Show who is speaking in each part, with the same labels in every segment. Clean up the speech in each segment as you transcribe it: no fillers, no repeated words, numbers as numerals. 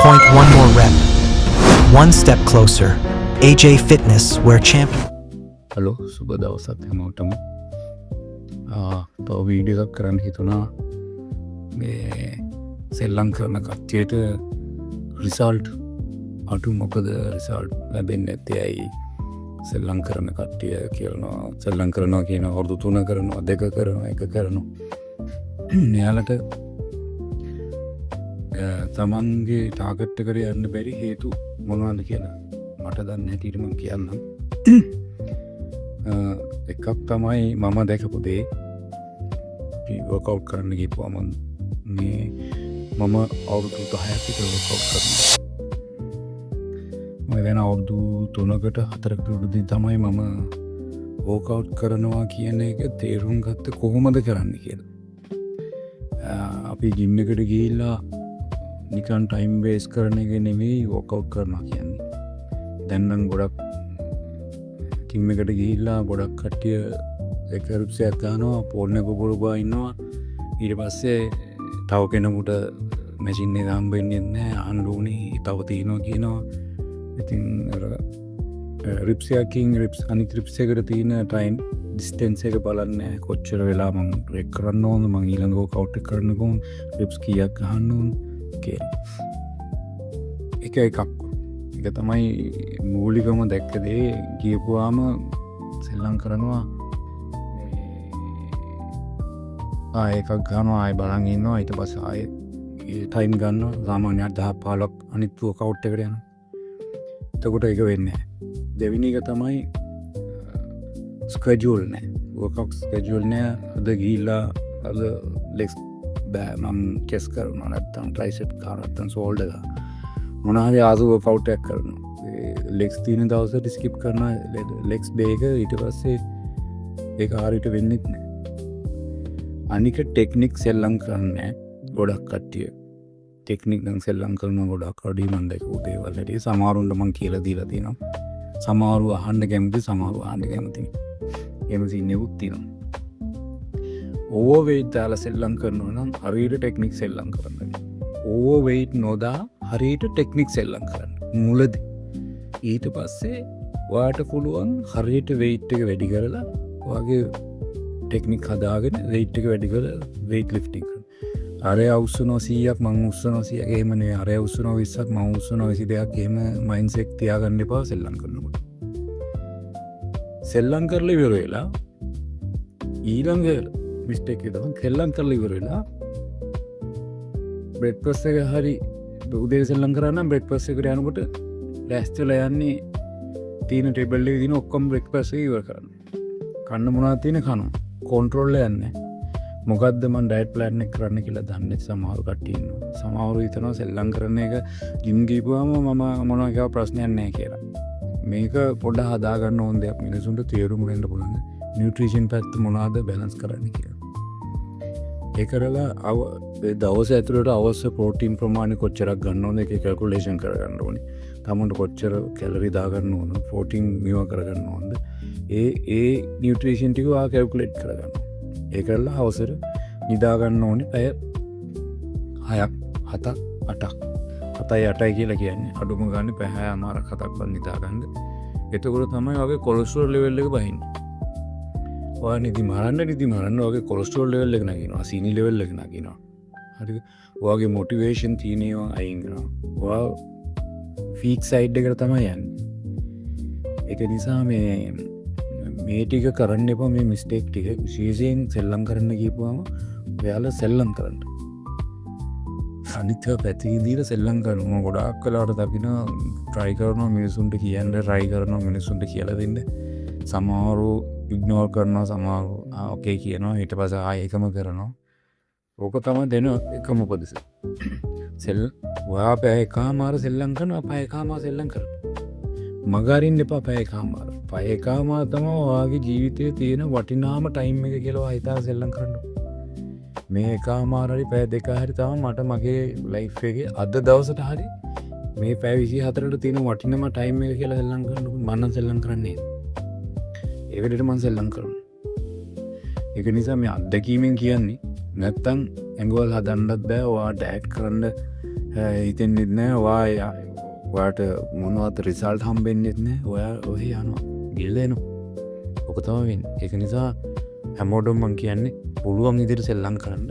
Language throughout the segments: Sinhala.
Speaker 1: point, one more rep. One step closer. AJ Fitness, where champion.
Speaker 2: Hello සුබ දවසක් හැමෝටම. තව වීඩියෝ එකක් කරන්න හිතුණා මේ සෙල්ලම් කරන කට්ටියට රිසල්ට් අඩු මොකද රිසල්ට් ලැබෙන්නේ නැත්තේ ඇයි සෙල්ලම් කරන කට්ටිය කියනවා සෙල්ලම් කරනවා කියන අවුරුදු 3 කරනවා 2 කරනවා 1 කරනවා මෙයාලට තමන්ගේ ටාගට් එකට යන්න බැරි හේතු මොනවද කියලා මට දන්නේ නැතිට මම කියන්නම්. එකක් තමයි මම දැකපු දේ වර්කවුට් කරන්න ගිහුවම මේ මම අවුරුදු 10ක් විතර වර්කවුට් කරනවා. මම වෙන අවුරුදු 3කට 4කට උඩදී තමයි මම වර්කවුට් කරනවා කියන එක තේරුම් ගත්තේ කොහොමද කරන්න කියලා. අපි ජිම් එකට ගිහිල්ලා නිකන් ටයිම් වේස්ට් කරන එක නෙමෙයි වර්කවුට් කරනවා කියන්නේ. දැන් නම් ගොඩක් ජිම් එකට ගිහිල්ලා ගොඩක් කට්ටිය එක රිප්සයක් ගන්නවා පොල් එක පුරවා ඉන්නවා ඊට පස්සේ තව කෙනෙකුට මැෂින් එක හම්බෙන්නේ නැහැ අහන්න ඕනේ තව තියෙනවා කියනවා. ඉතින් රිප්සයකින් අනිත් රිප්ස් එකට තියෙන ටයිම් ඩිස්ටන්ස් එක බලන්නේ කොච්චර වෙලා මම බ්‍රේක් කරන්න ඕනද මම ඊළඟ වර්කවුට් එක කරන්න කොහොමද රිප්ස් කීයක් ගන්න ඕනද කියලා. එක තමයි මූලිකම දැක්ක දේ ගියපුවාම සෙල්ලම් කරනවා එකක් ගන්නවා ආයෙ බලන් ඉන්නවා ඊට පස්සේ ආයෙ ටයිම් ගන්නවා සාමාන්‍යයෙන් 10-15ක් අනිත් වර්කවුට් එකට යනවා. එතකොට ඒක වෙන්නේ නැහැ. දෙවෙනි එක තමයි ස්කෙඩියුල් නැහැ. වර්කවුට් ස්කෙඩියුල් නැහැ. අද ගිහිල්ලා අද ලෙග්ස් බෑ මම කෙස් කරනවා නැත්තම් ට්‍රයිසෙප් කරනවා නැත්තම් ෂෝල්ඩර් එක මොනවාරි ආසු වර්කවුට් එකක් කරනවා. ලෙග්ස් තියෙන දවසට ස්කිප් කරනවා ලෙග්ස් ඩේ එක ඊට පස්සේ ඒක හරියට වෙන්නේ නැහැ. අනික ටෙක්නික් සෙල්ලම් කරන්නේ ගොඩක් කට්ටිය. ටෙක්නික් නම් සෙල්ලම් කරන ගොඩක් අඩි මන් දැකපු දේවල් හැටි සමහරුන්ට මං කියලා දීලා තියෙනවා. සමහරව අහන්න කැමති සමහරව අහන්න කැමති. එහෙම සින්නෙවුත් තියෙනවා. ඕවර් වේට් දාලා සෙල්ලම් කරනවා නම් හරියට ටෙක්නික් සෙල්ලම් කරන්න. ඕවර් වේට් නොදා හරියට ටෙක්නික් සෙල්ලම් කරන්න. මුලදී ඊට පස්සේ ඔයාට පුළුවන් හරියට වේට් එක වැඩි කරලා ඔයාගේ ටෙක්නික් හදාගෙන වේට් එක වැඩි කරලා වේට් ලිෆ්ටිං කරන්න. අරය උස්සනවා 100ක් මං උස්සනවා 100ක් එහෙම නේ අරය උස්සනවා 20ක් මං උස්සනවා 22ක් එහෙම මයින්ඩ්සෙට් තියාගන්න එපා සෙල්ලම් කරනකොට. සෙල්ලම් කරලා ඉවර වෙලා ඊළඟ මිස්ටේක් එක තමයි සෙල්ලම් කරලා ඉවර වෙලා බ්‍රෙක්ෆාස්ට් එක හරි උදේ සෙල්ලම් කරා නම් බ්‍රෙක්ෆාස්ට් එකට යනකොට ලෑස්ති වෙලා යන්නේ තියෙන ටේබල් එකේ තියෙන ඔක්කොම බ්‍රෙක්ෆාස්ට් එක ඉවර කරන්න. කන්න මොනවද තියෙන කනවා. කන්ට්‍රෝල් එක යන්නේ. මොකද්ද මම ඩයට් ප්ලෑන් එක කරන්න කියලා දන්නේ නැති සමහර කට්ටිය ඉන්නවා. සමහරව හිතනවා සෙල්ලම් කරන එක ජිම් ගිහුවාම මම මොනවා කියලා ප්‍රශ්නයක් නැහැ කියලා. මේක පොඩ්ඩක් හදා ගන්න ඕන දෙයක් මිනිසුන්ට තේරුම් ගන්න පුළුවන්. නියුට්‍රිෂන් පැත්ත මොනවාද බැලන්ස් කරන්න කියලා. ඒ කරලා දවස ඇතුළත අවශ්‍ය ප්‍රෝටීන් ප්‍රමාණය කොච්චරක් ගන්න ඕනද ඒක කැල්කියුලේෂන් කරගන්න ඕනේ. තමන්ට කොච්චර කැලරි දාගන්න ඕනද ප්‍රෝටීන් මේවා කරගන්න ඕනද ඒ නියුට්‍රිෂන් ටික ඔයා කැල්කියුලේට් කරගන්න. ඒ කරලා අවසර නිදා ගන්න ඕනේ පැය 6ක් 7ක් 8ක් 7යි 8යි කියලා කියන්නේ අඩුම ගන්න පැය 6මාරක් 7ක්වත් නිදා ගන්න. එතකොට තමයි ඔයාගේ කොලෙස්ටරෝල් ලෙවල් එක බහින්නේ. ඔයා නිදි මරන්න ඔයාගේ කොලෙස්ටරෝල් ලෙවල් එක නගිනවා සීනි ලෙවල් එක නගිනවා. හරිද? ඔයාගේ මොටිවේෂන් තියෙනවා අයින් කරනවා. ඔයා ෆීක් සයිඩ් එකට තමයි යන්නේ. ඒක නිසා මේ ටික කරන්න එපා මේ මිස්ටේක් ටික විශේෂයෙන් සෙල්ලම් කරන්න ගිහුවම ඔයාලා සෙල්ලම් කරන්න. අනිත් පැත්තකින් දීලා සෙල්ලම් කරනවා ගොඩාක් වෙලාවට දකින්න try කරනවා මිනිසුන්ට කියන්න try කරනවා මිනිසුන්ට කියලා දෙන්න. සමහරව ඉග්නෝර් කරනවා සමහරව ඕකේ කියනවා ඊට පස්සේ ආයෙ එකම කරනවා. ඕක තමයි දෙන එකම උපදෙස. ඔයා පැය එකමාර සෙල්ලම් කරනවා පැය එකමාර සෙල්ලම් කරනවා. මගහරින්න එපා පැය එකමාර. පැය එකමාර තමයි ඔයාගේ ජීවිතයේ තියෙන වටිනාම ටයිම් එක කියලා ඔයා හිතාලා සෙල්ලම් කරන්න. මේ එකමාර හරි පැය දෙක හරි තමයි මට මගේ ලයිෆ් එකේ අද දවසට හරි මේ පැය 24ට තියෙන වටිනාම ටයිම් එක කියලා සෙල්ලම් කරන්න මම නම් සෙල්ලම් කරන්නේ. ඒ වෙලෙට මම සෙල්ලම් කරනවා. ඒක නිසා මේ අත්දැකීමෙන් කියන්නේ නැත්තම් ඇඟවල් හදන්නත් බෑ ඔයා ඩයට් කරන්න හිතෙන් නිත්නෑ වාට මොනවත් රිසල්ට් හම්බෙන් නෙත්නෑ ඔයා ඔහ යනවා ගිල්ලන ඕකතමෙන් එක නිසා හැමෝඩම් මං කියන්නේ පුළුවන් ඉදිරි සෙල්ලං කරන්න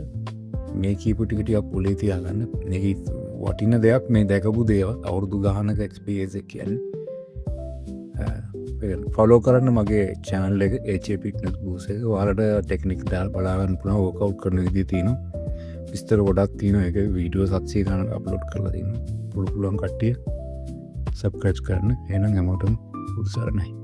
Speaker 2: මේ කීපටිකටියක් පුලේ තියාගන්න නෙ වටින දෙයක් මේ දැකපු දේව අවුරුදු ගානක එක්ස්පේස කියන්න ෆොලෝ කරන්න මගේ චෑනල් එක ඒචපිට්නස් බූසක වාලට ටෙක්නික් දාල් බලාගන්න පුන ඕකව් කරන විදි තියන විස්තර ගොඩක් තියන එක වීඩියෝ සත්සේ ගන අප්ලෝඩ් කරලා තින්න පුළුවන් කට්ටිය සබ්කට් කරන්න එනම් හැමෝටම පුරුසරණයි